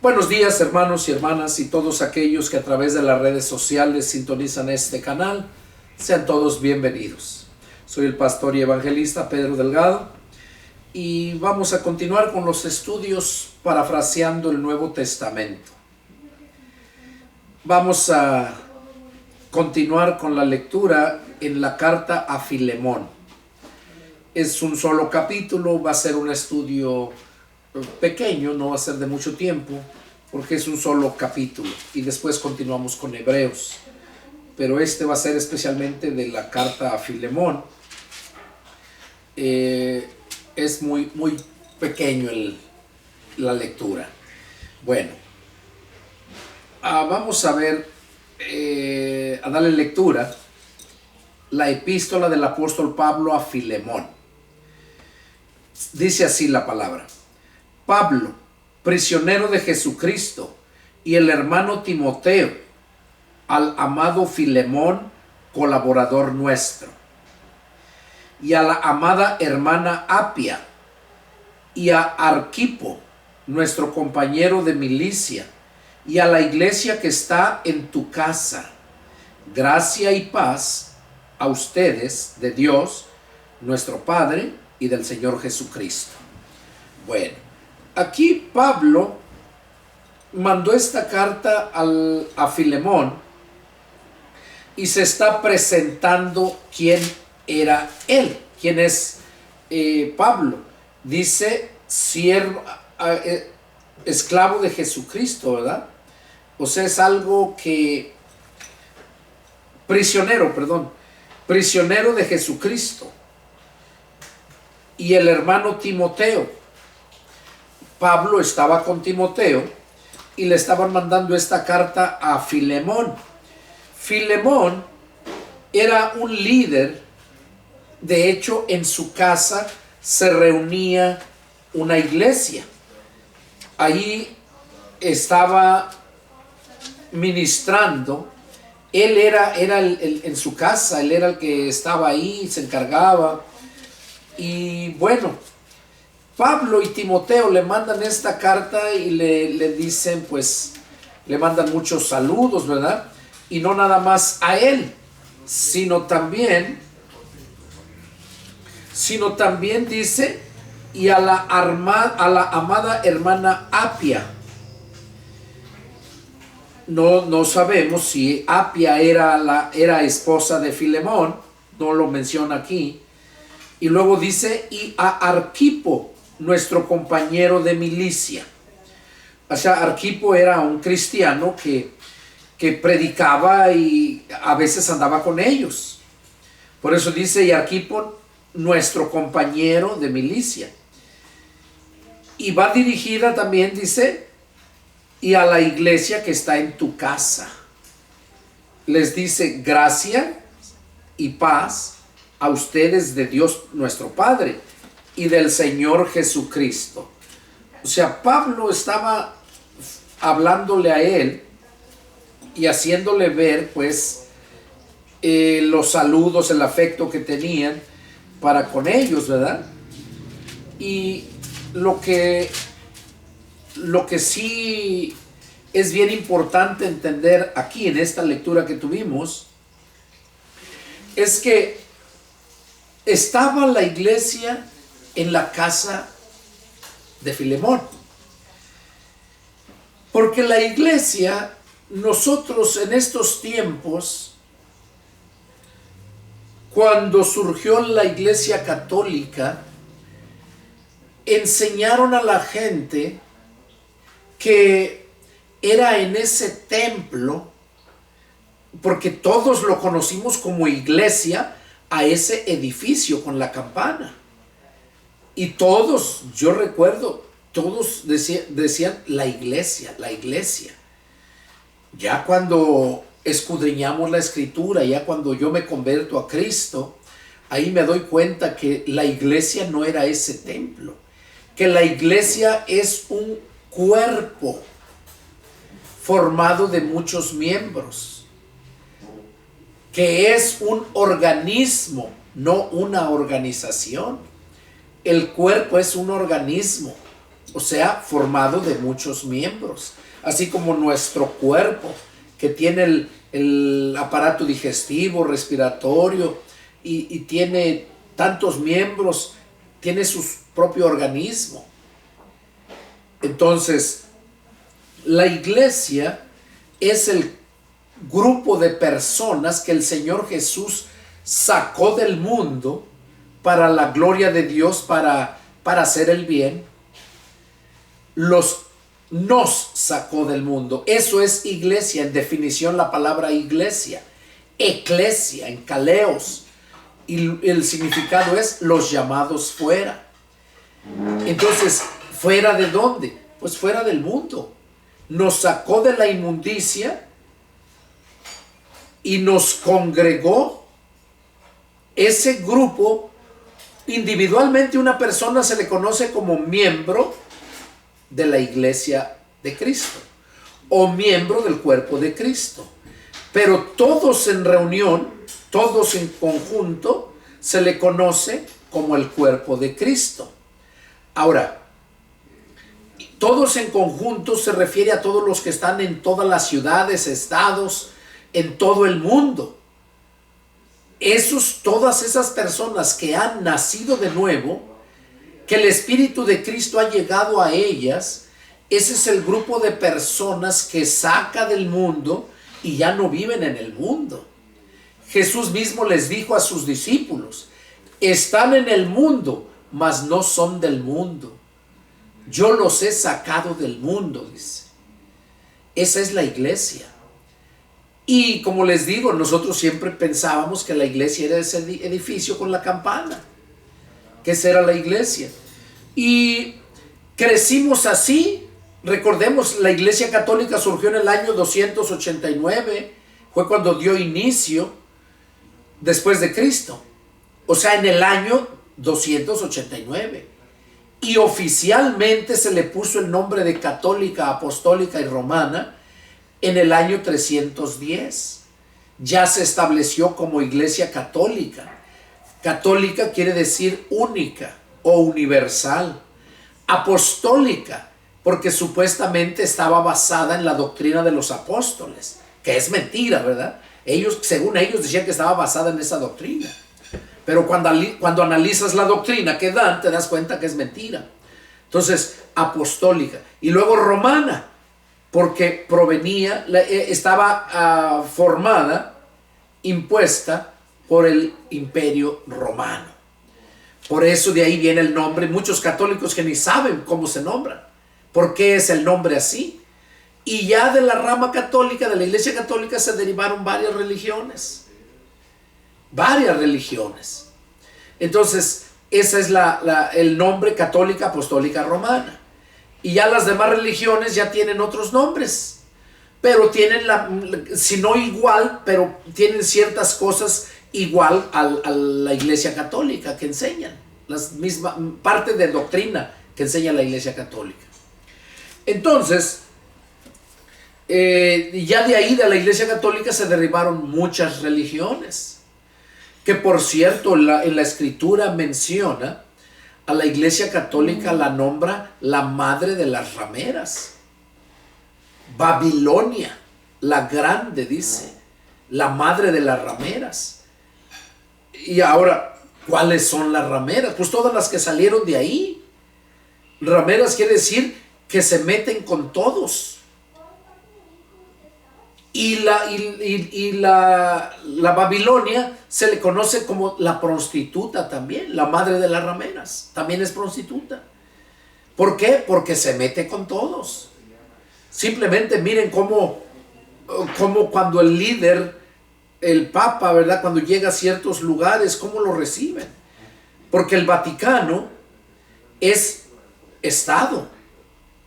Buenos días, hermanos y hermanas, y todos aquellos que a través de las redes sociales sintonizan este canal. Sean todos bienvenidos. Soy el pastor y evangelista Pedro Delgado y vamos a continuar con los estudios parafraseando el Nuevo Testamento. Vamos a continuar con la lectura en la carta a Filemón. Es un solo capítulo, va a ser un estudio pequeño, no va a ser de mucho tiempo, porque es un solo capítulo, y después continuamos con Hebreos, pero este va a ser especialmente de la carta a Filemón. Es muy pequeño la lectura. Bueno, vamos a ver, a darle lectura la epístola del apóstol Pablo a Filemón. Dice así la palabra: Pablo, prisionero de Jesucristo, y el hermano Timoteo, al amado Filemón, colaborador nuestro, y a la amada hermana Apia, y a Arquipo, nuestro compañero de milicia, y a la iglesia que está en tu casa. Gracia y paz a ustedes de Dios, nuestro Padre, y del Señor Jesucristo. Bueno, aquí Pablo mandó esta carta a Filemón y se está presentando quién era él, quién es Pablo. Dice siervo, esclavo de Jesucristo, ¿verdad? O sea, es algo que prisionero de Jesucristo. Y el hermano Timoteo. Pablo estaba con Timoteo y le estaban mandando esta carta a Filemón. Filemón era un líder. De hecho, en su casa se reunía una iglesia. Ahí estaba ministrando. Él era en su casa, él era el que estaba ahí, se encargaba. Y bueno, Pablo y Timoteo le mandan esta carta y le dicen, pues, le mandan muchos saludos, ¿verdad? Y no nada más a él, sino también dice, y a la amada hermana Apia. No sabemos si Apia era esposa de Filemón, no lo menciona aquí. Y luego dice, y a Arquipo, nuestro compañero de milicia. O sea, Arquipo era un cristiano que predicaba y a veces andaba con ellos. Por eso dice, y Arquipo, nuestro compañero de milicia. Y va dirigida también, dice, y a la iglesia que está en tu casa. Les dice, gracia y paz a ustedes de Dios nuestro Padre y del Señor Jesucristo. O sea, Pablo estaba hablándole a él y haciéndole ver, pues, los saludos, el afecto que tenían para con ellos, ¿verdad? Y lo que sí es bien importante entender aquí en esta lectura que tuvimos es que estaba la iglesia en la casa de Filemón. Porque la iglesia, nosotros en estos tiempos, cuando surgió la iglesia católica, enseñaron a la gente que era en ese templo, porque todos lo conocimos como iglesia, a ese edificio con la campana. Y todos, yo recuerdo, todos decían la iglesia. Ya cuando escudriñamos la escritura, ya cuando yo me converto a Cristo, ahí me doy cuenta que la iglesia no era ese templo, que la iglesia es un cuerpo formado de muchos miembros, que es un organismo, no una organización. El cuerpo es un organismo o sea, formado de muchos miembros, así como nuestro cuerpo, que tiene el aparato digestivo, respiratorio, y tiene tantos miembros, tiene su propio organismo. Entonces, la iglesia es el grupo de personas que el Señor Jesús sacó del mundo para la gloria de Dios, para hacer el bien. Nos sacó del mundo. Eso es iglesia. En definición, la palabra iglesia, eclesia, en caleos, y el significado es los llamados fuera. Entonces, ¿fuera de dónde? Pues fuera del mundo. Nos sacó de la inmundicia y nos congregó. Ese grupo, individualmente una persona se le conoce como miembro de la iglesia de Cristo o miembro del cuerpo de Cristo, pero todos en reunión, todos en conjunto, se le conoce como el cuerpo de Cristo. Ahora, todos en conjunto se refiere a todos los que están en todas las ciudades, estados, en todo el mundo. Todas esas personas que han nacido de nuevo, que el Espíritu de Cristo ha llegado a ellas, ese es el grupo de personas que saca del mundo y ya no viven en el mundo. Jesús mismo les dijo a sus discípulos: están en el mundo, mas no son del mundo. Yo los he sacado del mundo, dice. Esa es la iglesia. Y como les digo, nosotros siempre pensábamos que la iglesia era ese edificio con la campana, que esa era la iglesia. Y crecimos así. Recordemos, la iglesia católica surgió en el año 289, fue cuando dio inicio después de Cristo, o sea, en el año 289. Y oficialmente se le puso el nombre de católica, apostólica y romana en el año 310. Ya se estableció como iglesia católica. Católica quiere decir única o universal. Apostólica, porque supuestamente estaba basada en la doctrina de los apóstoles, que es mentira, ¿verdad? Según ellos decían que estaba basada en esa doctrina. Pero cuando analizas la doctrina que dan, te das cuenta que es mentira. Entonces, apostólica. Y luego romana, porque estaba formada, impuesta por el Imperio Romano. Por eso de ahí viene el nombre. Muchos católicos que ni saben cómo se nombran. ¿Por qué es el nombre así? Y ya de la rama católica, de la iglesia católica, se derivaron varias religiones. Varias religiones. Entonces, ese es el nombre: católica, apostólica, romana. Y ya las demás religiones ya tienen otros nombres. Pero tienen, si no igual, pero tienen ciertas cosas igual a la iglesia católica que enseñan. Las mismas, parte de doctrina que enseña la iglesia católica. Entonces, ya de ahí, de la iglesia católica, se derivaron muchas religiones. Que por cierto, en la escritura menciona a la iglesia católica, la nombra la madre de las rameras. Babilonia, la grande, dice, la madre de las rameras. Y ahora, ¿cuáles son las rameras? Pues todas las que salieron de ahí. Rameras quiere decir que se meten con todos. Y la Babilonia se le conoce como la prostituta también, la madre de las rameras, también es prostituta. ¿Por qué? Porque se mete con todos. Simplemente miren cómo cuando el líder, el Papa, ¿verdad?, cuando llega a ciertos lugares, cómo lo reciben. Porque el Vaticano es Estado,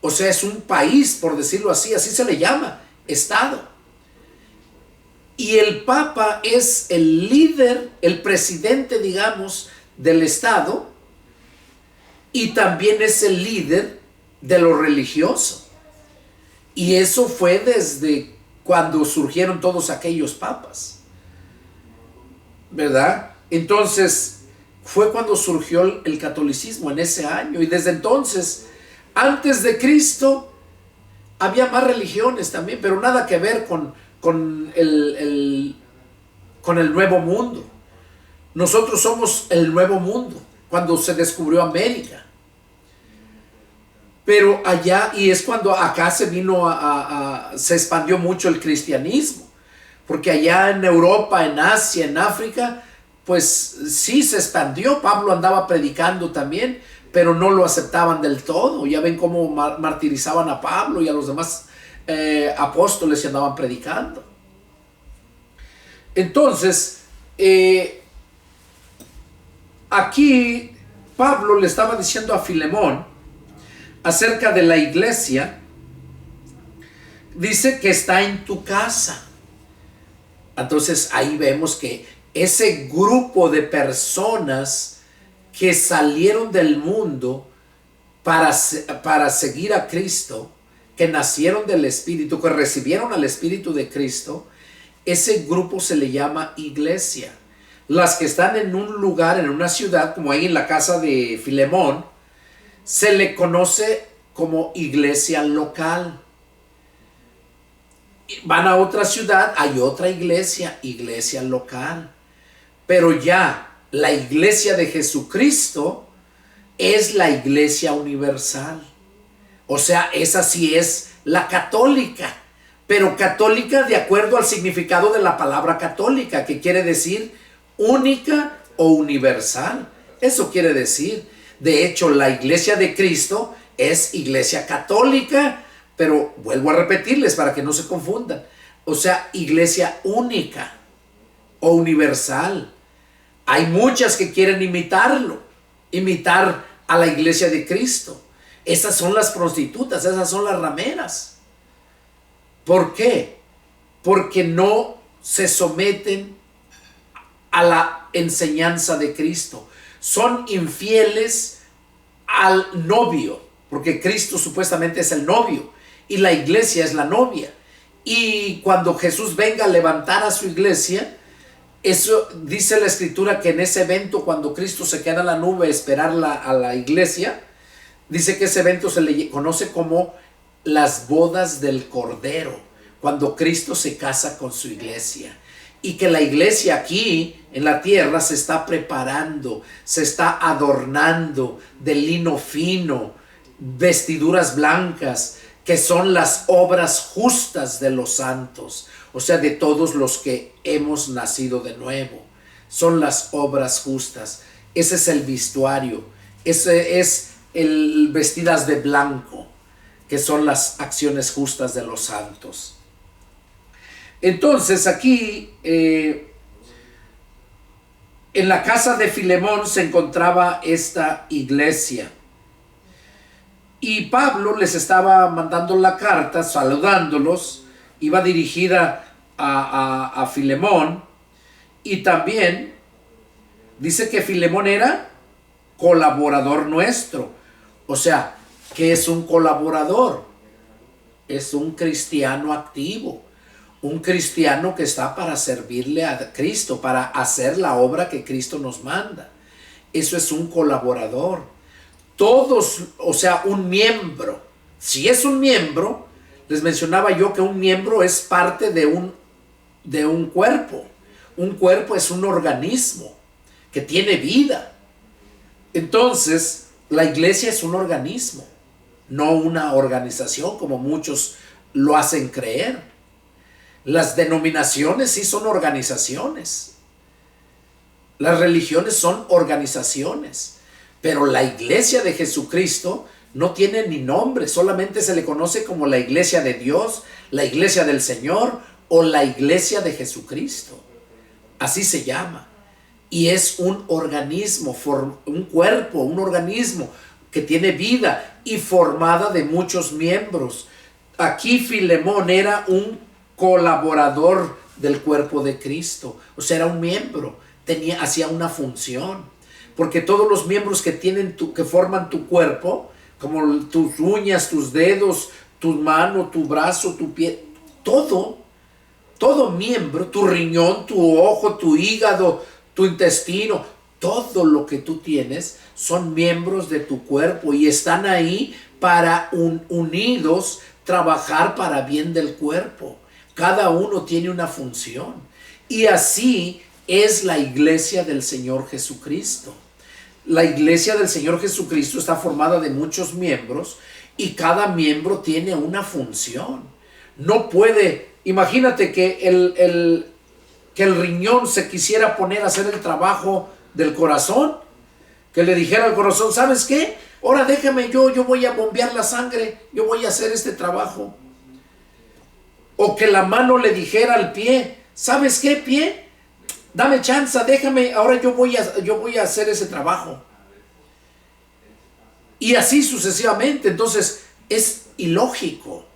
o sea, es un país, por decirlo así se le llama, Estado. Y el Papa es el líder, el presidente, digamos, del Estado, y también es el líder de lo religioso. Y eso fue desde cuando surgieron todos aquellos papas, ¿verdad? Entonces, fue cuando surgió el catolicismo, en ese año. Y desde entonces Antes de Cristo había más religiones también, pero nada que ver con el nuevo mundo. Nosotros somos el nuevo mundo cuando se descubrió América. Pero allá, y es cuando acá se vino se expandió mucho el cristianismo. Porque allá en Europa, en Asia, en África, pues sí se expandió. Pablo andaba predicando también, pero no lo aceptaban del todo. Ya ven cómo martirizaban a Pablo y a los demás apóstoles que andaban predicando. Entonces, aquí Pablo le estaba diciendo a Filemón acerca de la iglesia. Dice que está en tu casa. Entonces ahí vemos que ese grupo de personas que salieron del mundo para seguir a Cristo, que nacieron del Espíritu, que recibieron al Espíritu de Cristo, ese grupo se le llama iglesia. Las que están en un lugar, en una ciudad, como ahí en la casa de Filemón, se le conoce como iglesia local. Van a otra ciudad, hay otra iglesia, iglesia local. Pero ya la iglesia de Jesucristo es la iglesia universal. O sea, esa sí es la católica, pero católica de acuerdo al significado de la palabra católica, que quiere decir única o universal. Eso quiere decir. De hecho, la iglesia de Cristo es iglesia católica, pero vuelvo a repetirles para que no se confundan. O sea, iglesia única o universal. Hay muchas que quieren imitar a la iglesia de Cristo. Esas son las prostitutas, esas son las rameras. ¿Por qué? Porque no se someten a la enseñanza de Cristo. Son infieles al novio, porque Cristo supuestamente es el novio y la iglesia es la novia. Y cuando Jesús venga a levantar a su iglesia, eso dice la escritura, que en ese evento, cuando Cristo se queda en la nube a esperar a la iglesia, dice que ese evento se le conoce como las bodas del Cordero, cuando Cristo se casa con su iglesia. Y que la iglesia aquí en la tierra se está preparando, se está adornando de lino fino, vestiduras blancas, que son las obras justas de los santos, o sea, de todos los que hemos nacido de nuevo. Son las obras justas. Ese es el vestuario, ese es el vestidas de blanco, que son las acciones justas de los santos. Entonces aquí en la casa de Filemón se encontraba esta iglesia. Y Pablo les estaba mandando la carta, saludándolos. Iba dirigida a Filemón. Y también dice que Filemón era colaborador nuestro. O sea, ¿qué es un colaborador? Es un cristiano activo. Un cristiano que está para servirle a Cristo, para hacer la obra que Cristo nos manda. Eso es un colaborador. Todos, o sea, un miembro. Si es un miembro, les mencionaba yo que un miembro es parte de un cuerpo. Un cuerpo es un organismo que tiene vida. Entonces, la iglesia es un organismo, no una organización como muchos lo hacen creer. Las denominaciones sí son organizaciones. Las religiones son organizaciones. Pero la iglesia de Jesucristo no tiene ni nombre. Solamente se le conoce como la iglesia de Dios, la iglesia del Señor o la iglesia de Jesucristo. Así se llama. Y es un organismo, un cuerpo, un organismo que tiene vida y formada de muchos miembros. Aquí Filemón era un colaborador del cuerpo de Cristo, o sea, era un miembro, hacía una función, porque todos los miembros que forman tu cuerpo, como tus uñas, tus dedos, tu mano, tu brazo, tu pie, todo miembro, tu riñón, tu ojo, tu hígado, tu intestino, todo lo que tú tienes son miembros de tu cuerpo y están ahí para unidos trabajar para bien del cuerpo. Cada uno tiene una función. Y así es la iglesia del Señor Jesucristo. La iglesia del Señor Jesucristo está formada de muchos miembros y cada miembro tiene una función. No puede, imagínate que el riñón se quisiera poner a hacer el trabajo del corazón, que le dijera al corazón, ¿sabes qué? Ahora déjame, yo voy a bombear la sangre, yo voy a hacer este trabajo. O que la mano le dijera al pie, ¿sabes qué, pie? Dame chance, déjame, ahora yo voy a hacer ese trabajo. Y así sucesivamente. Entonces es ilógico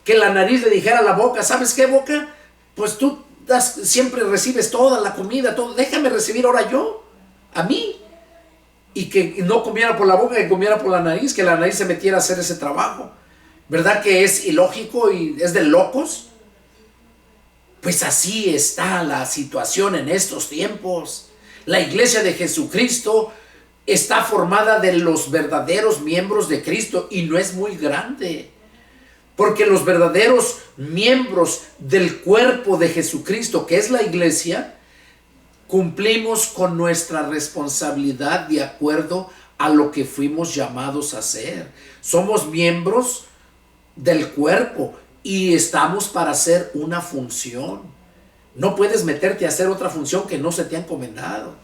que la nariz le dijera a la boca, ¿sabes qué, boca? Pues tú siempre recibes toda la comida, todo, déjame recibir ahora yo, a mí. Y que no comiera por la boca, que comiera por la nariz, que la nariz se metiera a hacer ese trabajo. ¿Verdad que es ilógico y es de locos? Pues así está la situación en estos tiempos. La iglesia de Jesucristo está formada de los verdaderos miembros de Cristo y no es muy grande. Porque los verdaderos miembros del cuerpo de Jesucristo, que es la iglesia, cumplimos con nuestra responsabilidad de acuerdo a lo que fuimos llamados a hacer. Somos miembros del cuerpo y estamos para hacer una función. No puedes meterte a hacer otra función que no se te ha encomendado.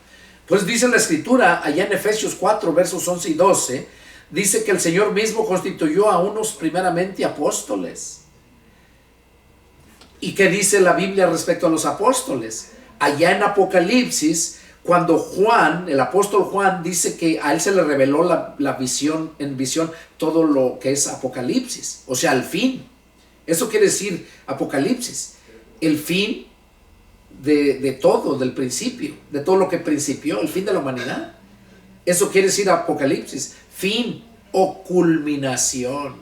Pues dice la escritura allá en Efesios 4 versos 11 y 12, dice que el Señor mismo constituyó a unos primeramente apóstoles. ¿Y qué dice la Biblia respecto a los apóstoles? Allá en Apocalipsis, cuando Juan, el apóstol Juan, dice que a él se le reveló la visión, en visión, todo lo que es Apocalipsis, o sea, el fin. Eso quiere decir Apocalipsis, el fin de todo, del principio, de todo lo que principió, el fin de la humanidad. Eso quiere decir Apocalipsis, fin o culminación.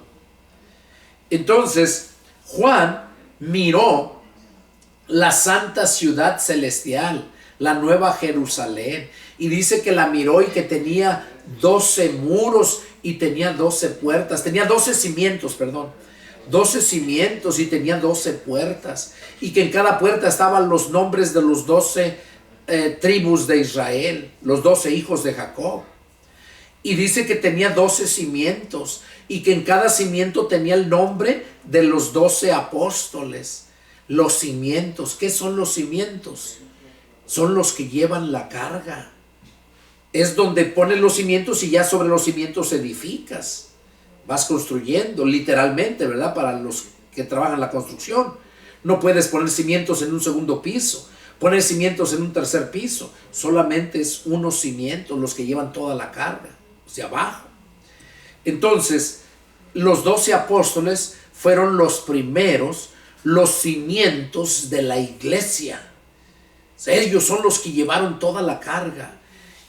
Entonces, Juan miró la santa ciudad celestial, la nueva Jerusalén, y dice que la miró y que tenía 12 muros y tenía 12 puertas, tenía 12 cimientos, 12 cimientos y tenía 12 puertas, y que en cada puerta estaban los nombres de los 12 tribus de Israel, los 12 hijos de Jacob. Y dice que tenía 12 cimientos y que en cada cimiento tenía el nombre de los 12 apóstoles. Los cimientos, ¿qué son los cimientos? Son los que llevan la carga. Es donde pones los cimientos y ya sobre los cimientos edificas. Vas construyendo, literalmente, ¿verdad? Para los que trabajan la construcción. No puedes poner cimientos en un segundo piso, poner cimientos en un tercer piso. Solamente es unos cimientos los que llevan toda la carga, hacia abajo. Entonces, los 12 apóstoles fueron los primeros, los cimientos de la iglesia. Ellos son los que llevaron toda la carga.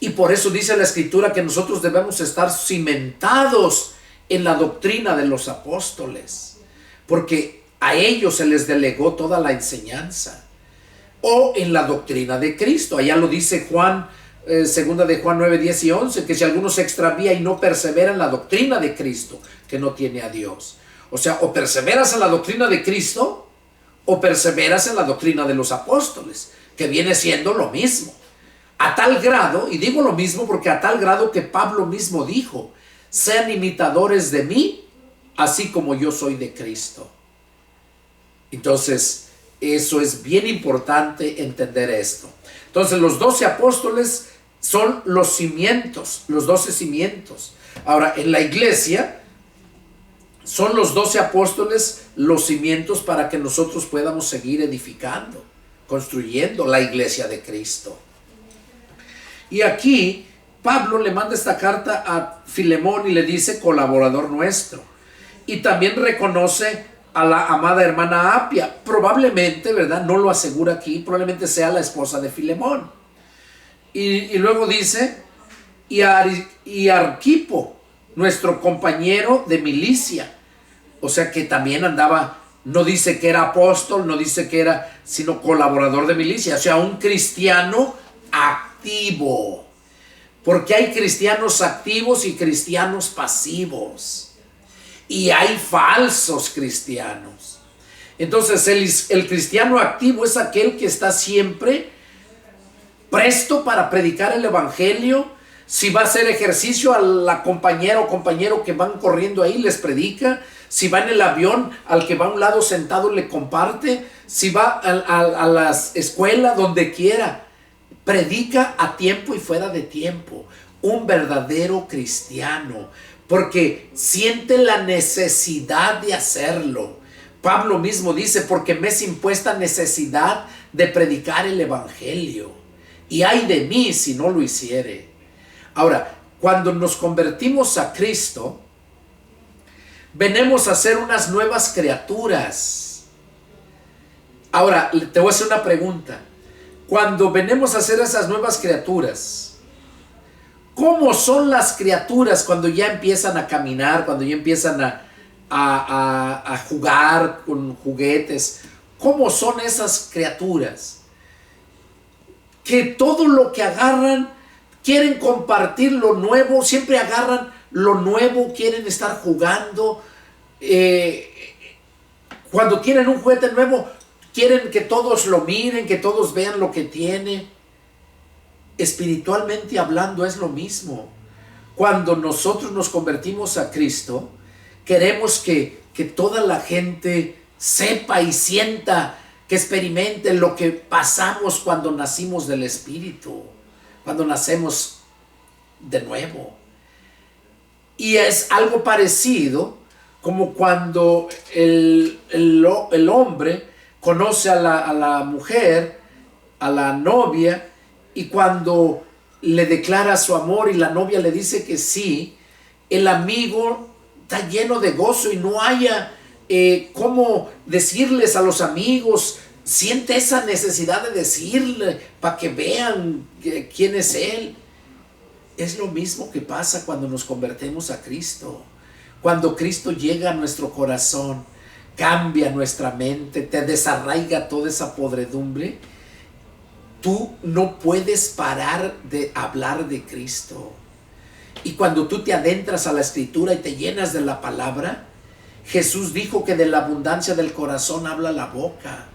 Y por eso dice la escritura que nosotros debemos estar cimentados en la doctrina de los apóstoles, porque a ellos se les delegó toda la enseñanza, o en la doctrina de Cristo. Allá lo dice Juan, segunda de Juan 9, 10 y 11, que si alguno se extravía y no persevera en la doctrina de Cristo, que no tiene a Dios. O sea, o perseveras en la doctrina de Cristo, o perseveras en la doctrina de los apóstoles, que viene siendo lo mismo. A tal grado, y digo lo mismo porque a tal grado que Pablo mismo dijo, sean imitadores de mí, así como yo soy de Cristo. Entonces, eso es bien importante entender esto. Entonces, los 12 apóstoles son los cimientos, los 12 cimientos. Ahora, en la iglesia, son los 12 apóstoles los cimientos para que nosotros podamos seguir edificando, construyendo la iglesia de Cristo. Y aquí Pablo le manda esta carta a Filemón y le dice colaborador nuestro. Y también reconoce a la amada hermana Apia. Probablemente, ¿verdad? No lo asegura aquí, probablemente sea la esposa de Filemón. Y luego dice, y Arquipo, nuestro compañero de milicia. O sea que también andaba, no dice que era apóstol, no dice que era, sino colaborador de milicia. O sea, un cristiano activo. Porque hay cristianos activos y cristianos pasivos. Y hay falsos cristianos. Entonces el cristiano activo es aquel que está siempre presto para predicar el evangelio. Si va a hacer ejercicio, a la compañera o compañero que van corriendo ahí les predica. Si va en el avión, al que va a un lado sentado le comparte. Si va a la escuela, donde quiera, predica a tiempo y fuera de tiempo. Un verdadero cristiano, porque siente la necesidad de hacerlo. Pablo mismo dice, porque me es impuesta necesidad de predicar el evangelio. Y ay de mí si no lo hiciere. Ahora, cuando nos convertimos a Cristo, venimos a ser unas nuevas criaturas. Ahora, te voy a hacer una pregunta. Cuando venimos a ser esas nuevas criaturas, ¿cómo son las criaturas cuando ya empiezan a caminar, cuando ya empiezan a jugar con juguetes? ¿Cómo son esas criaturas? Que todo lo que agarran, quieren compartir lo nuevo, siempre agarran lo nuevo, quieren estar jugando. Cuando tienen un juguete nuevo, quieren que todos lo miren, que todos vean lo que tiene. Espiritualmente hablando es lo mismo. Cuando nosotros nos convertimos a Cristo, queremos que toda la gente sepa y sienta, que experimente lo que pasamos cuando nacimos del Espíritu, cuando nacemos de nuevo. Y es algo parecido como cuando el hombre conoce a la mujer, a la novia, y cuando le declara su amor y la novia le dice que sí, el amigo está lleno de gozo y no haya cómo decirles a los amigos, siente esa necesidad de decirle para que vean quién es él. Es lo mismo que pasa cuando nos convertimos a Cristo. Cuando Cristo llega a nuestro corazón, cambia nuestra mente, te desarraiga toda esa podredumbre. Tú no puedes parar de hablar de Cristo. Y cuando tú te adentras a la Escritura y te llenas de la palabra, Jesús dijo que de la abundancia del corazón habla la boca.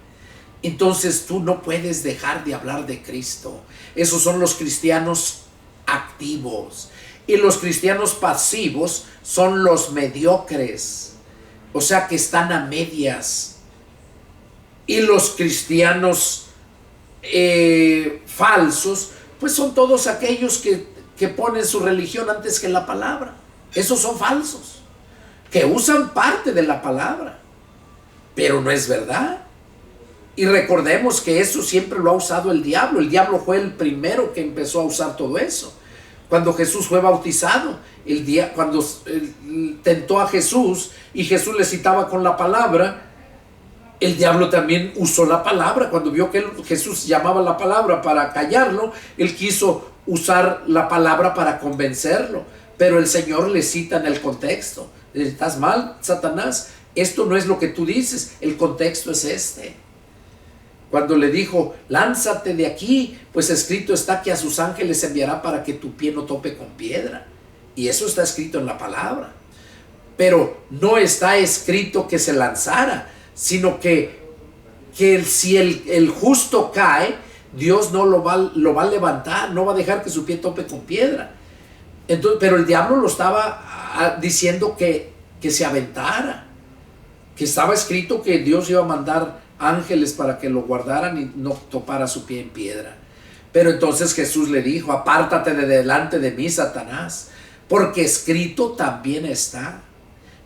Entonces tú no puedes dejar de hablar de Cristo. Esos son los cristianos activos. Y los cristianos pasivos son los mediocres, o sea que están a medias. Y los cristianos falsos, pues son todos aquellos que ponen su religión antes que la palabra. Esos son falsos, que usan parte de la palabra, pero no es verdad. Y recordemos que eso siempre lo ha usado el diablo. El diablo fue el primero que empezó a usar todo eso. Cuando Jesús fue bautizado, cuando tentó a Jesús y Jesús le citaba con la palabra, el diablo también usó la palabra. Cuando vio que Jesús llamaba la palabra para callarlo, él quiso usar la palabra para convencerlo. Pero el Señor le cita en el contexto. Estás mal, Satanás. Esto no es lo que tú dices. El contexto es este. Cuando le dijo, lánzate de aquí, pues escrito está que a sus ángeles enviará para que tu pie no tope con piedra. Y eso está escrito en la palabra. Pero no está escrito que se lanzara, sino que si el justo cae, Dios no lo va a levantar, no va a dejar que su pie tope con piedra. Entonces, pero el diablo lo estaba diciendo que se aventara, que estaba escrito que Dios iba a mandar ángeles para que lo guardaran y no topara su pie en piedra. Pero entonces Jesús le dijo, apártate de delante de mí, Satanás, porque escrito también está,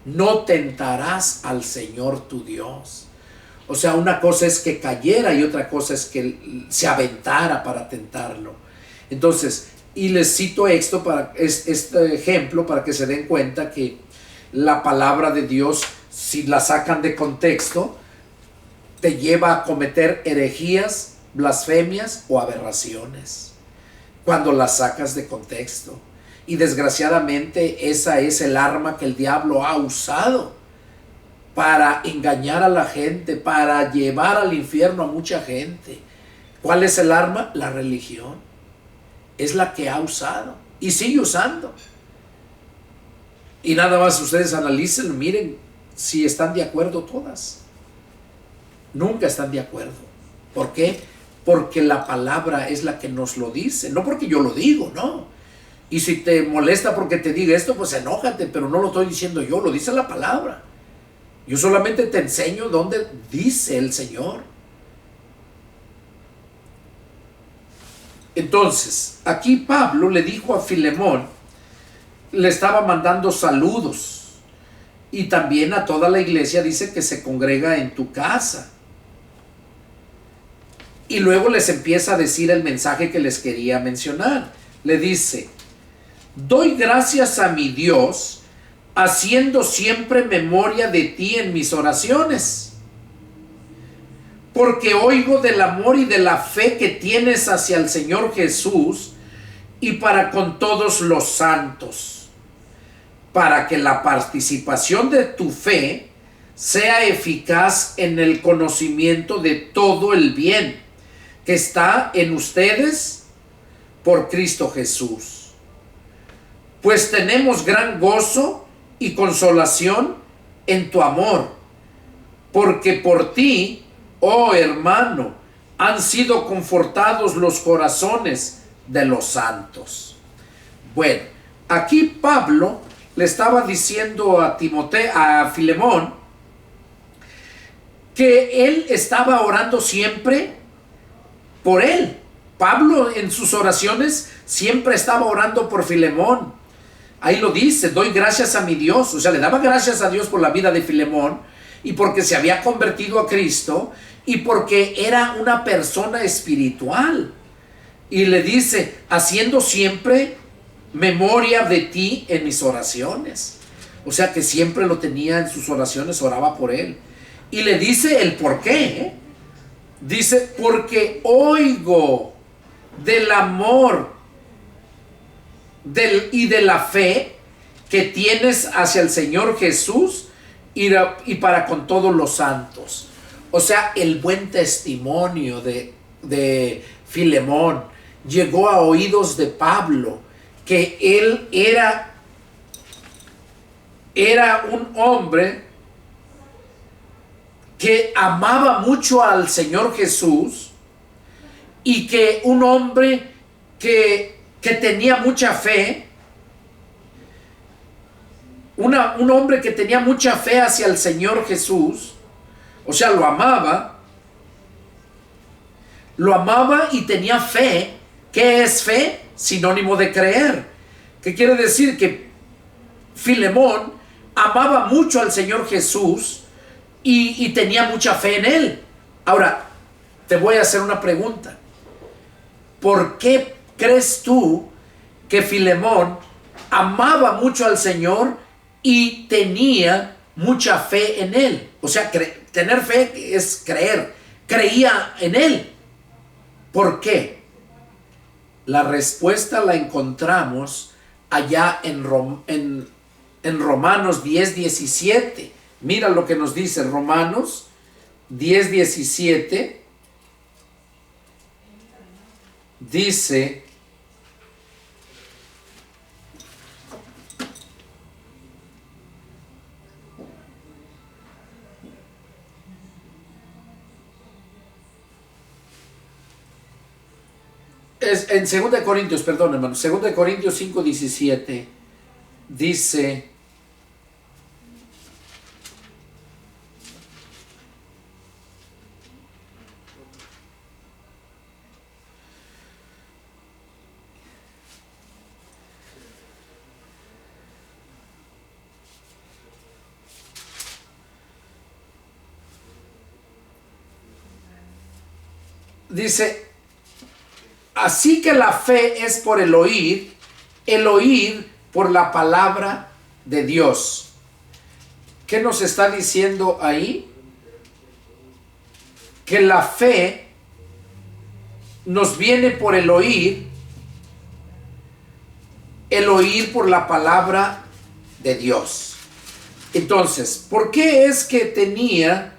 no tentarás al Señor tu Dios. O sea, una cosa es que cayera y otra cosa es que se aventara para tentarlo. Entonces, y les cito esto este ejemplo para que se den cuenta que la palabra de Dios, si la sacan de contexto, te lleva a cometer herejías, blasfemias o aberraciones cuando las sacas de contexto. Y desgraciadamente esa es el arma que el diablo ha usado para engañar a la gente, para llevar al infierno a mucha gente. ¿Cuál es el arma? La religión. Es la que ha usado. y sigue usando. Y nada más ustedes analicen, miren si están de acuerdo todas. Nunca están de acuerdo. ¿Por qué? Porque la palabra es la que nos lo dice, no porque yo lo digo, no. Y si te molesta porque te diga esto, pues enójate, pero no lo estoy diciendo yo, lo dice la palabra. Yo solamente te enseño dónde dice el Señor. Entonces, aquí Pablo le dijo a Filemón, le estaba mandando saludos, y también a toda la iglesia dice que se congrega en tu casa. Y luego les empieza a decir el mensaje que les quería mencionar. Le dice: doy gracias a mi Dios, haciendo siempre memoria de ti en mis oraciones, porque oigo del amor y de la fe que tienes hacia el Señor Jesús y para con todos los santos, para que la participación de tu fe sea eficaz en el conocimiento de todo el bien que está en ustedes por Cristo Jesús. Pues tenemos gran gozo y consolación en tu amor, porque por ti, oh hermano, han sido confortados los corazones de los santos. Bueno, aquí Pablo le estaba diciendo a Filemón que él estaba orando siempre por él. Pablo en sus oraciones siempre estaba orando por Filemón. Ahí lo dice: doy gracias a mi Dios. O sea, le daba gracias a Dios por la vida de Filemón, y porque se había convertido a Cristo, y porque era una persona espiritual. Y le dice: haciendo siempre memoria de ti en mis oraciones. O sea que siempre lo tenía en sus oraciones, oraba por él. Y le dice el por qué. Dice: porque oigo del amor y de la fe que tienes hacia el Señor Jesús y para con todos los santos. O sea, el buen testimonio de Filemón llegó a oídos de Pablo, que él era un hombre que amaba mucho al Señor Jesús, y que un hombre que tenía mucha fe, un hombre que tenía mucha fe hacia el Señor Jesús. O sea, lo amaba y tenía fe. ¿Qué es fe? Sinónimo de creer. ¿Qué quiere decir? Que Filemón amaba mucho al Señor Jesús y tenía mucha fe en él. Ahora, te voy a hacer una pregunta. ¿Por qué crees tú que Filemón amaba mucho al Señor y tenía mucha fe en él? O sea, tener fe es creer. Creía en él. ¿Por qué? La respuesta la encontramos allá en Romanos 10:17. Mira lo que nos dice Romanos 10:17. Dice: es en 2 Corintios, perdón hermano, 2 Corintios 5:17 dice: así que la fe es por el oír por la palabra de Dios. ¿Qué nos está diciendo ahí? Que la fe nos viene por el oír por la palabra de Dios. Entonces, ¿por qué es que tenía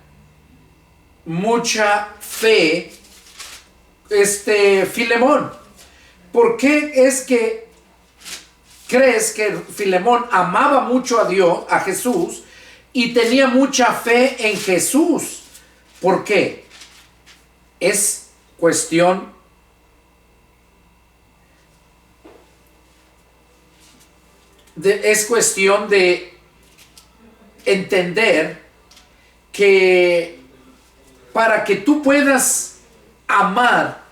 mucha fe Filemón? ¿Por qué es que crees que Filemón amaba mucho a Dios, a Jesús, y tenía mucha fe en Jesús? ¿Por qué? Es cuestión de entender que para que tú puedas amar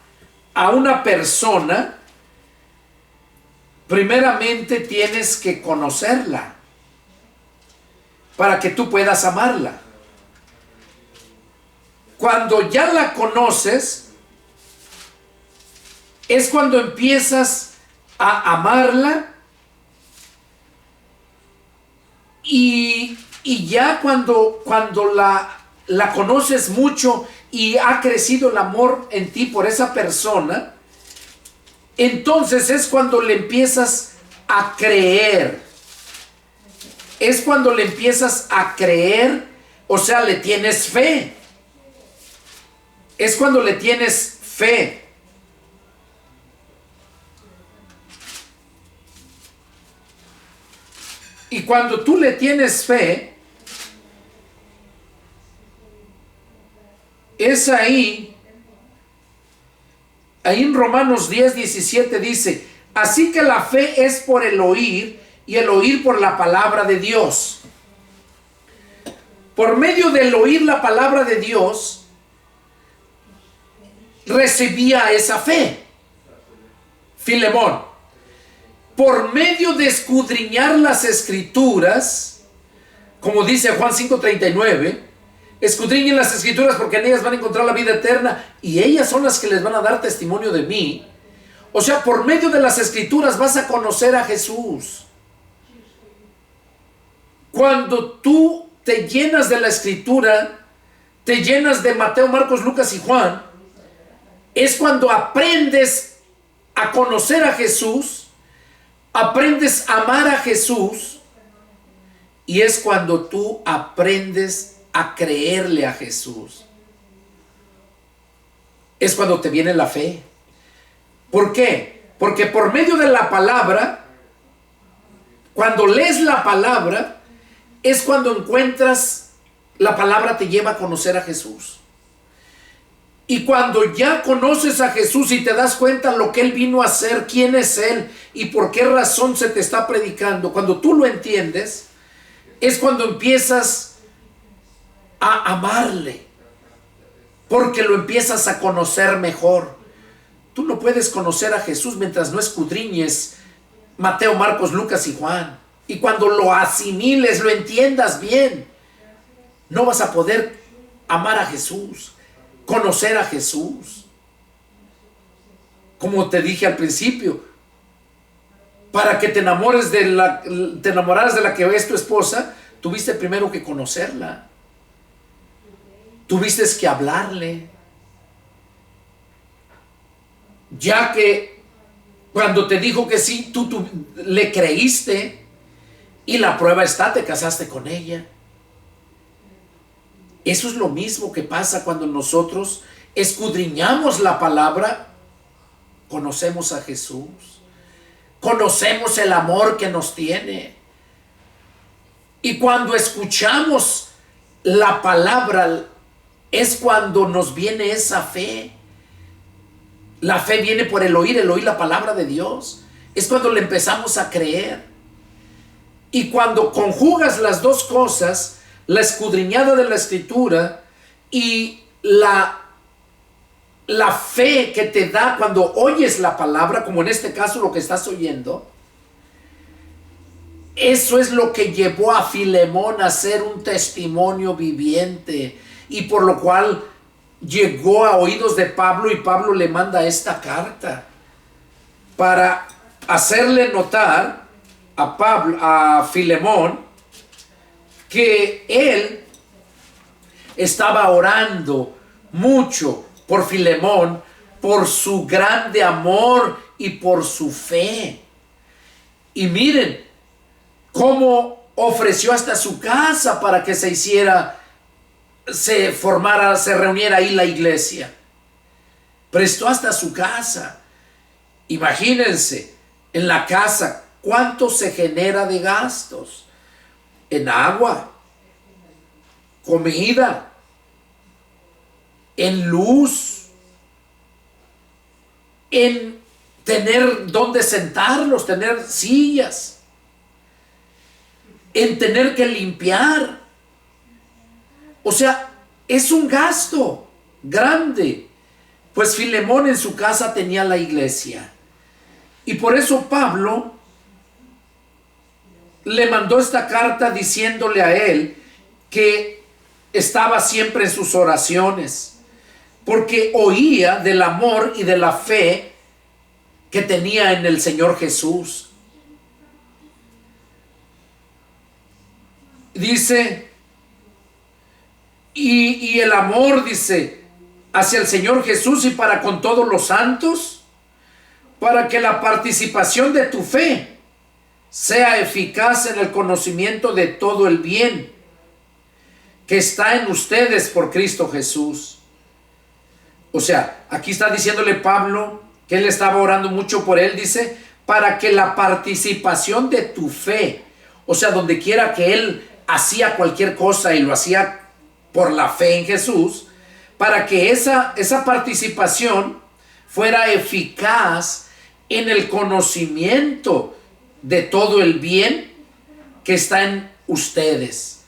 a una persona, primeramente tienes que conocerla para que tú puedas amarla. Cuando ya la conoces, es cuando empiezas a amarla, y ya cuando la conoces mucho y ha crecido el amor en ti por esa persona, entonces es cuando le empiezas a creer. Es cuando le empiezas a creer, o sea, le tienes fe. Es cuando le tienes fe. Y cuando tú le tienes fe, es ahí en Romanos 10:17 dice: así que la fe es por el oír, y el oír por la palabra de Dios. Por medio del oír la palabra de Dios, recibía esa fe Filemón. Por medio de escudriñar las escrituras, como dice Juan 5:39, escudriñen las escrituras porque en ellas van a encontrar la vida eterna y ellas son las que les van a dar testimonio de mí. O sea, por medio de las escrituras vas a conocer a Jesús. Cuando tú te llenas de la escritura, te llenas de Mateo, Marcos, Lucas y Juan, es cuando aprendes a conocer a Jesús, aprendes a amar a Jesús, y es cuando tú aprendes a creerle a Jesús. Es cuando te viene la fe. ¿Por qué? Porque por medio de la palabra, cuando lees la palabra, es cuando encuentras, la palabra te lleva a conocer a Jesús. Y cuando ya conoces a Jesús y te das cuenta lo que Él vino a hacer, quién es Él y por qué razón se te está predicando, cuando tú lo entiendes, es cuando empiezas a amarle, porque lo empiezas a conocer mejor. Tú no puedes conocer a Jesús mientras no escudriñes Mateo, Marcos, Lucas y Juan. Y cuando lo asimiles, lo entiendas bien, no vas a poder amar a Jesús, conocer a Jesús. Como te dije al principio, para que te enamoraras de la que es tu esposa, tuviste primero que conocerla. Tuviste que hablarle. Ya que cuando te dijo que sí, tú le creíste, y la prueba está, te casaste con ella. Eso es lo mismo que pasa cuando nosotros escudriñamos la palabra, conocemos a Jesús, conocemos el amor que nos tiene. Y cuando escuchamos la palabra, es cuando nos viene esa fe. La fe viene por el oír la palabra de Dios. Es cuando le empezamos a creer. Y cuando conjugas las dos cosas, la escudriñada de la escritura y la fe que te da cuando oyes la palabra, como en este caso lo que estás oyendo, eso es lo que llevó a Filemón a ser un testimonio viviente, y por lo cual llegó a oídos de Pablo, y Pablo le manda esta carta para hacerle notar a Filemón que él estaba orando mucho por Filemón, por su grande amor y por su fe. Y miren cómo ofreció hasta su casa para que se reuniera ahí la iglesia. Prestó hasta su casa. Imagínense, en la casa ¿cuánto se genera de gastos? En agua, comida, en luz, en tener dónde sentarlos, tener sillas, en tener que limpiar. O sea, es un gasto grande. Pues Filemón en su casa tenía la iglesia. Y por eso Pablo le mandó esta carta diciéndole a él que estaba siempre en sus oraciones, porque oía del amor y de la fe que tenía en el Señor Jesús. Dice, y el amor, dice, hacia el Señor Jesús y para con todos los santos, para que la participación de tu fe sea eficaz en el conocimiento de todo el bien que está en ustedes por Cristo Jesús. O sea, aquí está diciéndole Pablo que él estaba orando mucho por él, dice, para que la participación de tu fe, o sea, donde quiera que él hacía cualquier cosa y lo hacía por la fe en Jesús, para que esa participación fuera eficaz en el conocimiento de todo el bien que está en ustedes.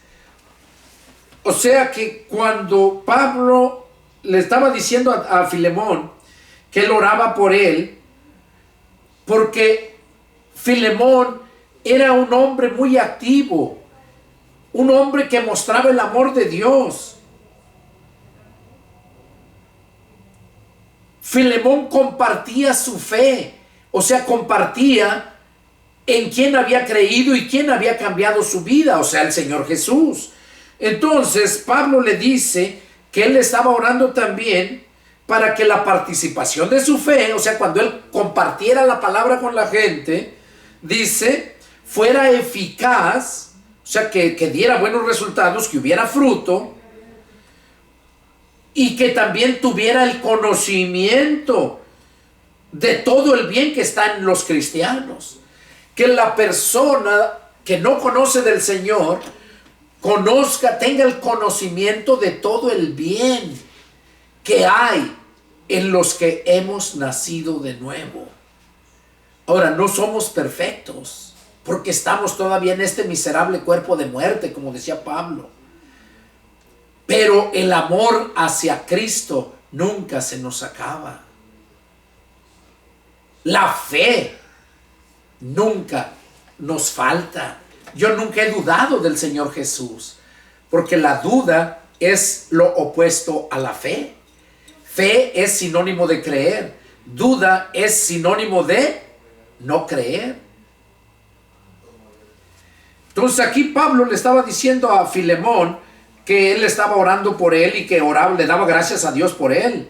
O sea que cuando Pablo le estaba diciendo a Filemón que él oraba por él, porque Filemón era un hombre muy activo, un hombre que mostraba el amor de Dios. Filemón compartía su fe, o sea, compartía en quién había creído y quién había cambiado su vida, o sea, el Señor Jesús. Entonces Pablo le dice que él estaba orando también para que la participación de su fe, o sea, cuando él compartiera la palabra con la gente, dice, fuera eficaz, o sea, que diera buenos resultados, que hubiera fruto, y que también tuviera el conocimiento de todo el bien que está en los cristianos. Que la persona que no conoce del Señor conozca, tenga el conocimiento de todo el bien que hay en los que hemos nacido de nuevo. Ahora, no somos perfectos, porque estamos todavía en este miserable cuerpo de muerte, como decía Pablo. Pero el amor hacia Cristo nunca se nos acaba. La fe nunca nos falta. Yo nunca he dudado del Señor Jesús, porque la duda es lo opuesto a la fe. Fe es sinónimo de creer. Duda es sinónimo de no creer. Entonces aquí Pablo le estaba diciendo a Filemón que él estaba orando por él y que oraba, le daba gracias a Dios por él.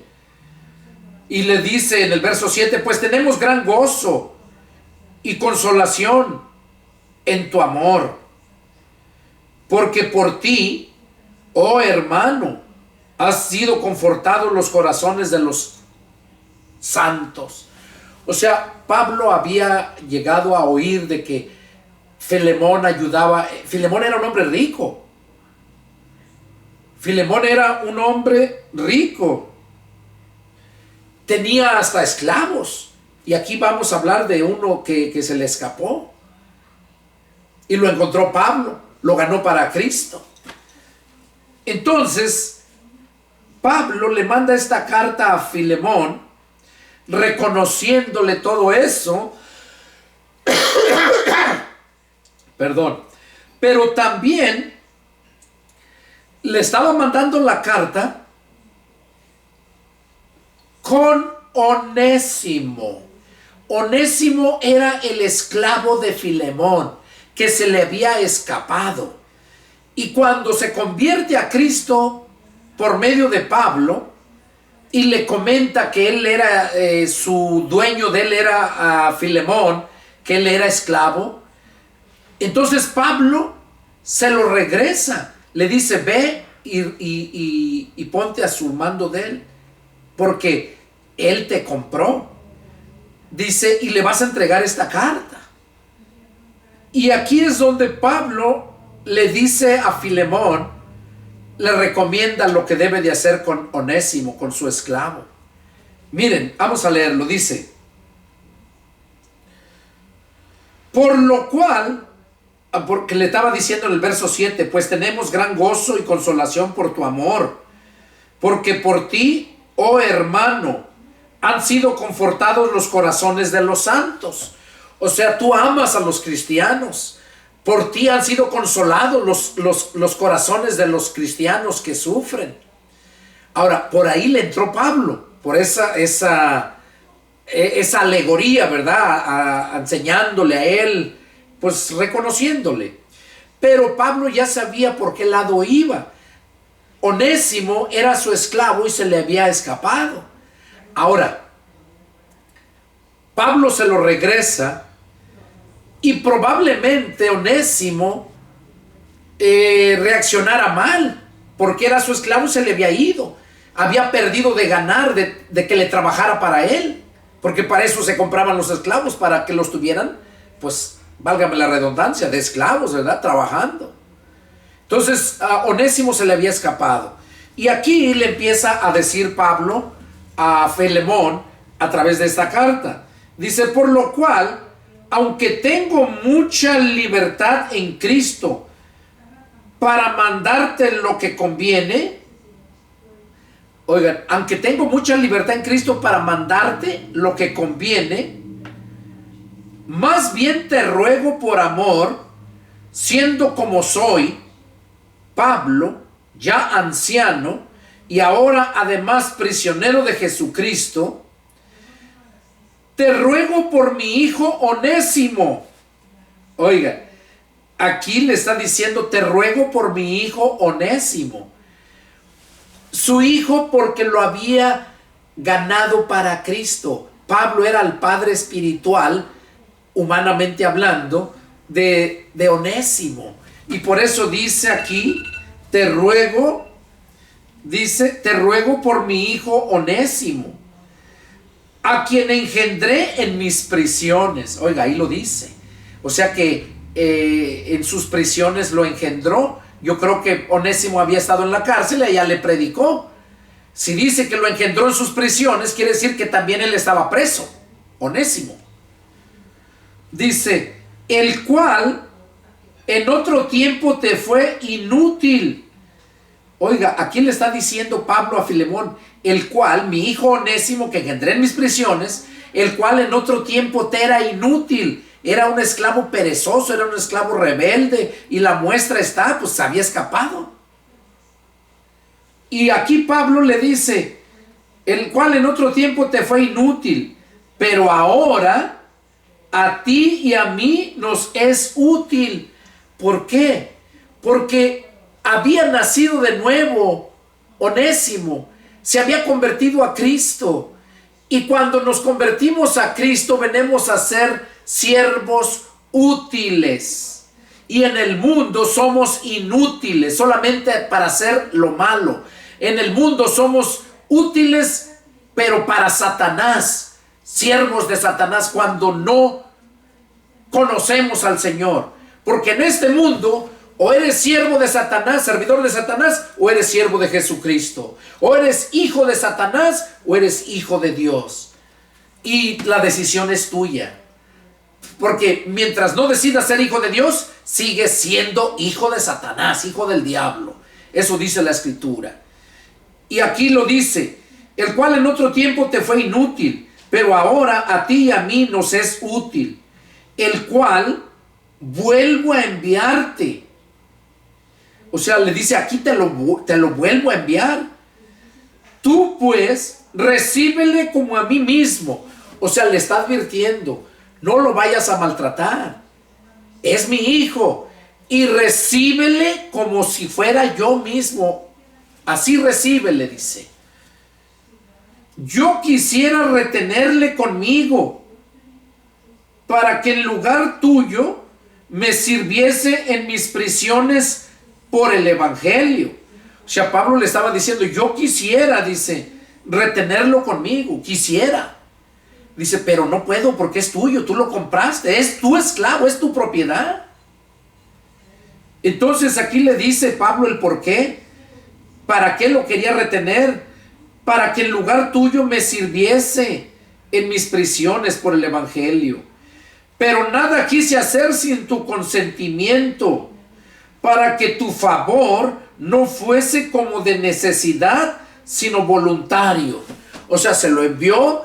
Y le dice en el verso 7, pues tenemos gran gozo y consolación en tu amor, porque por ti, oh hermano, has sido confortados los corazones de los santos. O sea, Pablo había llegado a oír de que Filemón ayudaba. Filemón era un hombre rico. Filemón era un hombre rico. Tenía hasta esclavos. Y aquí vamos a hablar de uno que se le escapó. Y lo encontró Pablo. Lo ganó para Cristo. Entonces, Pablo le manda esta carta a Filemón, reconociéndole todo eso. Perdón. Pero también le estaba mandando la carta con Onésimo. Onésimo era el esclavo de Filemón, que se le había escapado. Y cuando se convierte a Cristo por medio de Pablo, y le comenta que él era, su dueño de él era a Filemón, que él era esclavo, entonces Pablo se lo regresa. Le dice, ve y ponte a su mando de él, porque él te compró. Dice, y le vas a entregar esta carta. Y aquí es donde Pablo le dice a Filemón, le recomienda lo que debe de hacer con Onésimo, con su esclavo. Miren, vamos a leerlo, dice: por lo cual, porque le estaba diciendo en el verso 7, pues tenemos gran gozo y consolación por tu amor, porque por ti, oh hermano, han sido confortados los corazones de los santos. O sea, tú amas a los cristianos. Por ti han sido consolados los corazones de los cristianos que sufren. Ahora, por ahí le entró Pablo, por esa alegoría, ¿verdad? Enseñándole a él, pues reconociéndole. Pero Pablo ya sabía por qué lado iba. Onésimo era su esclavo y se le había escapado. Ahora, Pablo se lo regresa y probablemente Onésimo reaccionara mal, porque era su esclavo y se le había ido. Había perdido de ganar de que le trabajara para él, porque para eso se compraban los esclavos, para que los tuvieran, pues, válgame la redundancia, de esclavos, ¿verdad? Trabajando. Entonces, a Onésimo se le había escapado. Y aquí le empieza a decir Pablo a Filemón a través de esta carta. Dice: por lo cual, aunque tengo mucha libertad en Cristo para mandarte lo que conviene. Oigan, aunque tengo mucha libertad en Cristo para mandarte lo que conviene, más bien te ruego por amor, siendo como soy, Pablo, ya anciano, y ahora además prisionero de Jesucristo, te ruego por mi hijo Onésimo. Oiga, aquí le está diciendo: te ruego por mi hijo Onésimo. Su hijo, porque lo había ganado para Cristo. Pablo era el padre espiritual, humanamente hablando, de Onésimo. Y por eso dice aquí: te ruego, dice, te ruego por mi hijo Onésimo, a quien engendré en mis prisiones. Oiga, ahí lo dice. O sea que en sus prisiones lo engendró. Yo creo que Onésimo había estado en la cárcel y ella le predicó. Si dice que lo engendró en sus prisiones, quiere decir que también él estaba preso, Onésimo. Dice: el cual en otro tiempo te fue inútil. Oiga, aquí le está diciendo Pablo a Filemón: el cual, mi hijo Onésimo, que engendré en mis prisiones, el cual en otro tiempo te era inútil. Era un esclavo perezoso, era un esclavo rebelde, y la muestra está, pues se había escapado. Y aquí Pablo le dice: el cual en otro tiempo te fue inútil, pero ahora a ti y a mí nos es útil. ¿Por qué? Porque había nacido de nuevo Onésimo, se había convertido a Cristo, y cuando nos convertimos a Cristo venimos a ser siervos útiles, y en el mundo somos inútiles solamente para hacer lo malo. En el mundo somos útiles, pero para Satanás, siervos de Satanás, cuando no conocemos al Señor. Porque en este mundo o eres siervo de Satanás, servidor de Satanás, o eres siervo de Jesucristo. O eres hijo de Satanás o eres hijo de Dios. Y la decisión es tuya. Porque mientras no decidas ser hijo de Dios, sigues siendo hijo de Satanás, hijo del diablo. Eso dice la Escritura. Y aquí lo dice: el cual en otro tiempo te fue inútil, pero ahora a ti y a mí nos es útil. El cual vuelvo a enviarte. O sea, le dice aquí: te lo vuelvo a enviar. Tú pues recíbele como a mí mismo. O sea, le está advirtiendo: no lo vayas a maltratar. Es mi hijo. Y recíbele como si fuera yo mismo. Así recíbele, dice. Yo quisiera retenerle conmigo, para que en lugar tuyo me sirviese en mis prisiones por el evangelio. O sea, Pablo le estaba diciendo: yo quisiera, dice, retenerlo conmigo, quisiera. Dice, pero no puedo porque es tuyo, tú lo compraste, es tu esclavo, es tu propiedad. Entonces aquí le dice Pablo el por qué. ¿Para qué lo quería retener? Para que en lugar tuyo me sirviese en mis prisiones por el evangelio. Pero nada quise hacer sin tu consentimiento, para que tu favor no fuese como de necesidad, sino voluntario. O sea, se lo envió,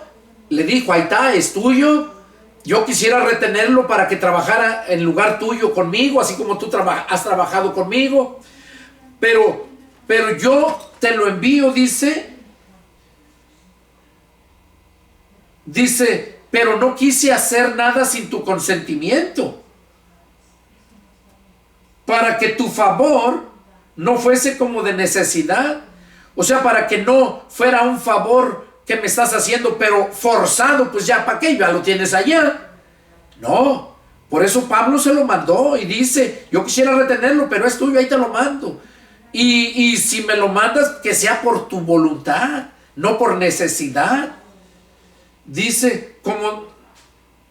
le dijo, ahí está, es tuyo. Yo quisiera retenerlo para que trabajara en lugar tuyo conmigo, así como tú has trabajado conmigo. Pero yo te lo envío, dice, pero no quise hacer nada sin tu consentimiento, para que tu favor no fuese como de necesidad. O sea, para que no fuera un favor que me estás haciendo, pero forzado, pues ya, ¿para qué? Ya lo tienes allá. No, por eso Pablo se lo mandó y dice, yo quisiera retenerlo, pero es tuyo, ahí te lo mando. Y si me lo mandas, que sea por tu voluntad, no por necesidad. Dice, como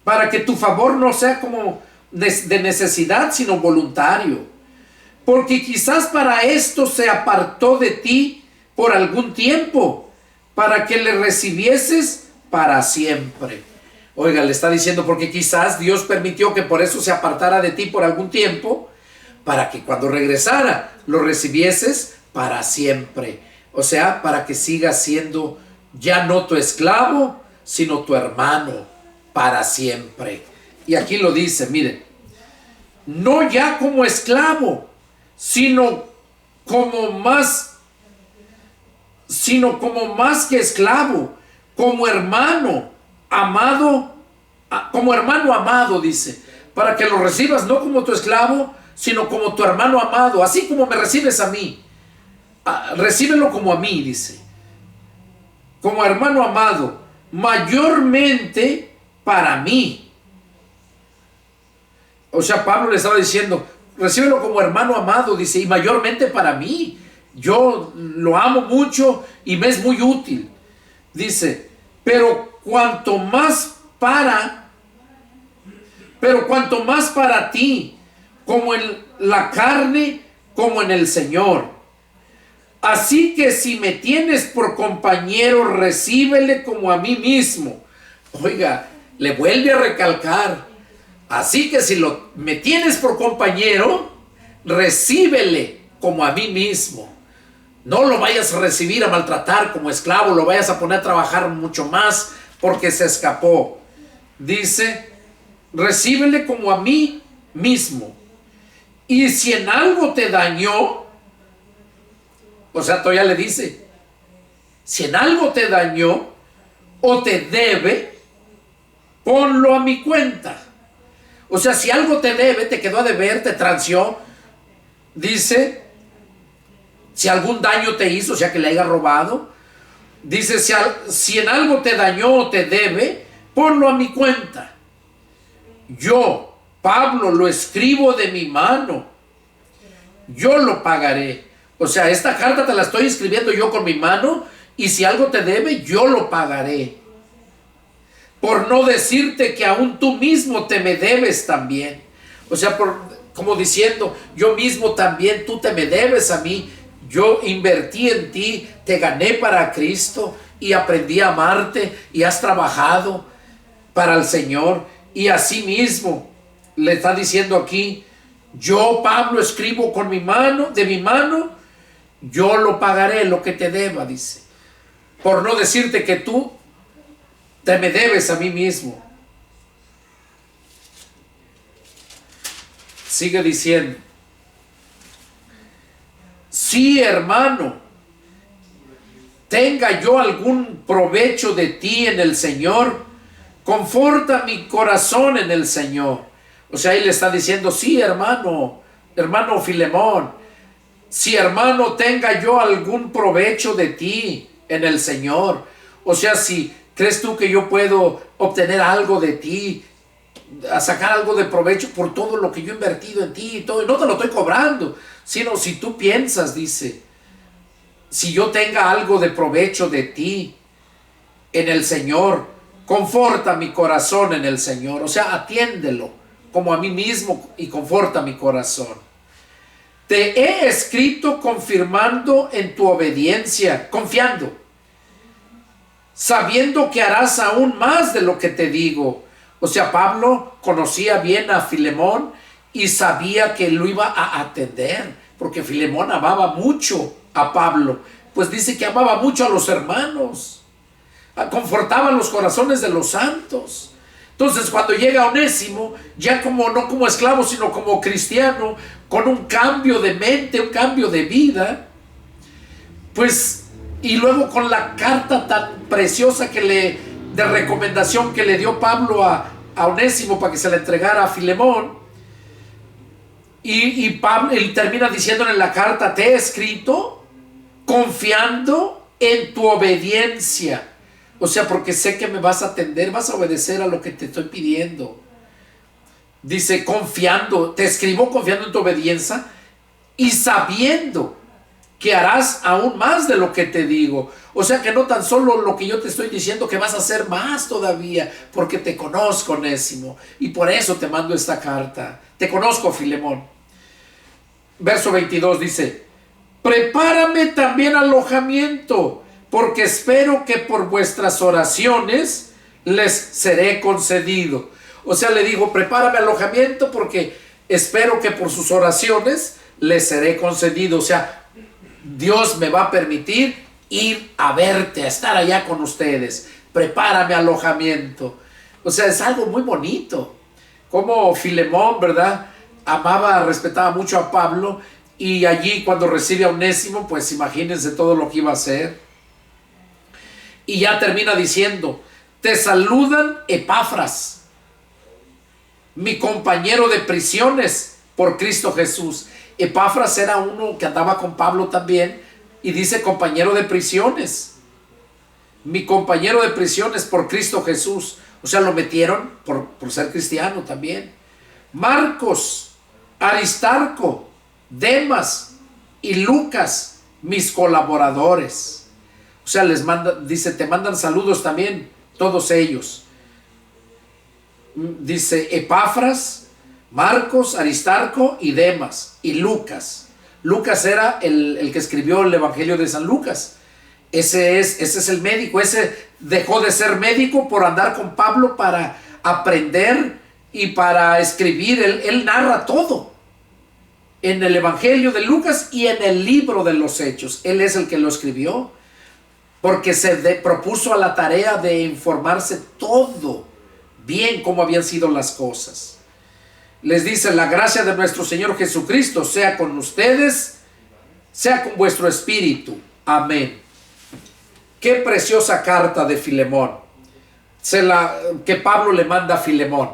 para que tu favor no sea como de necesidad, sino voluntario. Porque quizás para esto se apartó de ti por algún tiempo, para que le recibieses para siempre. Oiga, le está diciendo, porque quizás Dios permitió que por eso se apartara de ti por algún tiempo, para que cuando regresara lo recibieses para siempre. O sea, para que sigas siendo ya no tu esclavo, sino tu hermano para siempre. Y aquí lo dice, miren, no ya como esclavo, sino como más que esclavo, como hermano amado, dice, para que lo recibas no como tu esclavo, sino como tu hermano amado, así como me recibes a mí. Recíbelo como a mí, dice, como hermano amado, mayormente para mí. O sea, Pablo le estaba diciendo, recíbelo como hermano amado, dice, y mayormente para mí. Yo lo amo mucho y me es muy útil. Dice, pero cuanto más para ti, como en la carne, como en el Señor. Así que si me tienes por compañero, recíbele como a mí mismo. Oiga, le vuelve a recalcar. Así que si me tienes por compañero, recíbele como a mí mismo. No lo vayas a recibir a maltratar como esclavo, lo vayas a poner a trabajar mucho más porque se escapó. Dice, recíbele como a mí mismo. Y si en algo te dañó, o sea, todavía le dice, si en algo te dañó o te debe, ponlo a mi cuenta. O sea, si algo te debe, te quedó a deber, te transió, dice, si algún daño te hizo, o sea, que le haya robado, dice, si en algo te dañó o te debe, ponlo a mi cuenta. Yo, Pablo, lo escribo de mi mano, yo lo pagaré. O sea, esta carta te la estoy escribiendo yo con mi mano, y si algo te debe, yo lo pagaré. Por no decirte que aún tú mismo te me debes también. O sea, como diciendo, yo mismo también, tú te me debes a mí. Yo invertí en ti, te gané para Cristo y aprendí a amarte y has trabajado para el Señor. Y así mismo le está diciendo aquí, yo, Pablo, escribo con mi mano, de mi mano, yo lo pagaré lo que te deba, dice. Por no decirte que tú te me debes a mí mismo. Sigue diciendo, si hermano, tenga yo algún provecho de ti en el Señor, conforta mi corazón en el Señor. O sea, ahí le está diciendo, sí, hermano Filemón, si hermano, tenga yo algún provecho de ti en el Señor. O sea, si crees tú que yo puedo obtener algo de ti, a sacar algo de provecho por todo lo que yo he invertido en ti y todo, y no te lo estoy cobrando, sino si tú piensas, dice, si yo tenga algo de provecho de ti en el Señor, conforta mi corazón en el Señor. O sea, atiéndelo como a mí mismo y conforta mi corazón. Te he escrito confirmando en tu obediencia, confiando, sabiendo que harás aún más de lo que te digo. O sea, Pablo conocía bien a Filemón y sabía que lo iba a atender, porque Filemón amaba mucho a Pablo. Pues dice que amaba mucho a los hermanos, confortaba los corazones de los santos. Entonces, cuando llega Onésimo, ya como no como esclavo, sino como cristiano, con un cambio de mente, un cambio de vida, pues, y luego con la carta tan preciosa de recomendación que le dio Pablo a Onésimo para que se la entregara a Filemón, y Pablo él termina diciéndole en la carta: te he escrito confiando en tu obediencia. O sea, porque sé que me vas a atender, vas a obedecer a lo que te estoy pidiendo. Dice, confiando, te escribo confiando en tu obediencia y sabiendo que harás aún más de lo que te digo. O sea, que no tan solo lo que yo te estoy diciendo, que vas a hacer más todavía, porque te conozco, Onésimo, y por eso te mando esta carta. Te conozco, Filemón. Verso 22 dice: prepárame también alojamiento, porque espero que por vuestras oraciones les seré concedido. O sea, le digo, prepárame alojamiento porque espero que por sus oraciones les seré concedido. O sea, Dios me va a permitir ir a verte, a estar allá con ustedes. Prepárame alojamiento. O sea, es algo muy bonito. Como Filemón, ¿verdad? Amaba, respetaba mucho a Pablo, y allí cuando recibe a Onésimo, pues imagínense todo lo que iba a hacer. Y ya termina diciendo: te saludan Epafras, mi compañero de prisiones por Cristo Jesús. Epafras era uno que andaba con Pablo también, y dice compañero de prisiones, mi compañero de prisiones por Cristo Jesús. O sea, lo metieron por ser cristiano también. Marcos, Aristarco, Demas y Lucas, mis colaboradores. O sea, les manda, dice, te mandan saludos también todos ellos. Dice Epafras, Marcos, Aristarco y Demas y Lucas. Lucas era el que escribió el Evangelio de San Lucas. Ese es el médico. Ese dejó de ser médico por andar con Pablo para aprender y para escribir. Él narra todo en el Evangelio de Lucas y en el libro de los Hechos. Él es el que lo escribió, porque se propuso a la tarea de informarse todo bien cómo habían sido las cosas. Les dice: la gracia de nuestro Señor Jesucristo sea con ustedes, sea con vuestro espíritu. Amén. Qué preciosa carta de Filemón, que Pablo le manda a Filemón.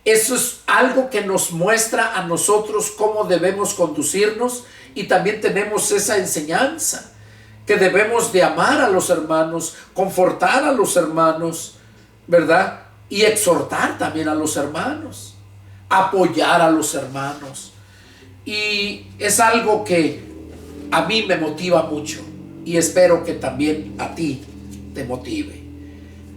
Eso es algo que nos muestra a nosotros cómo debemos conducirnos, y también tenemos esa enseñanza, que debemos de amar a los hermanos, confortar a los hermanos, ¿verdad? Y exhortar también a los hermanos, apoyar a los hermanos. Y es algo que a mí me motiva mucho, y espero que también a ti te motive.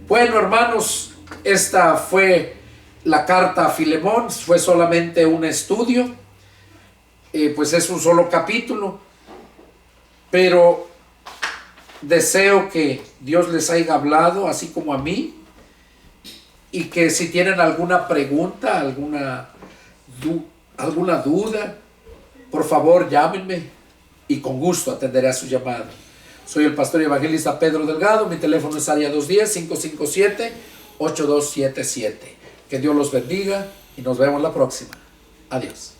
Bueno, hermanos, esta fue la carta a Filemón. Fue solamente un estudio, pues es un solo capítulo, pero deseo que Dios les haya hablado así como a mí, y que si tienen alguna pregunta, alguna duda, por favor llámenme y con gusto atenderé a su llamado. Soy el pastor y evangelista Pedro Delgado. Mi teléfono es área 210-557-8277. Que Dios los bendiga y nos vemos la próxima. Adiós.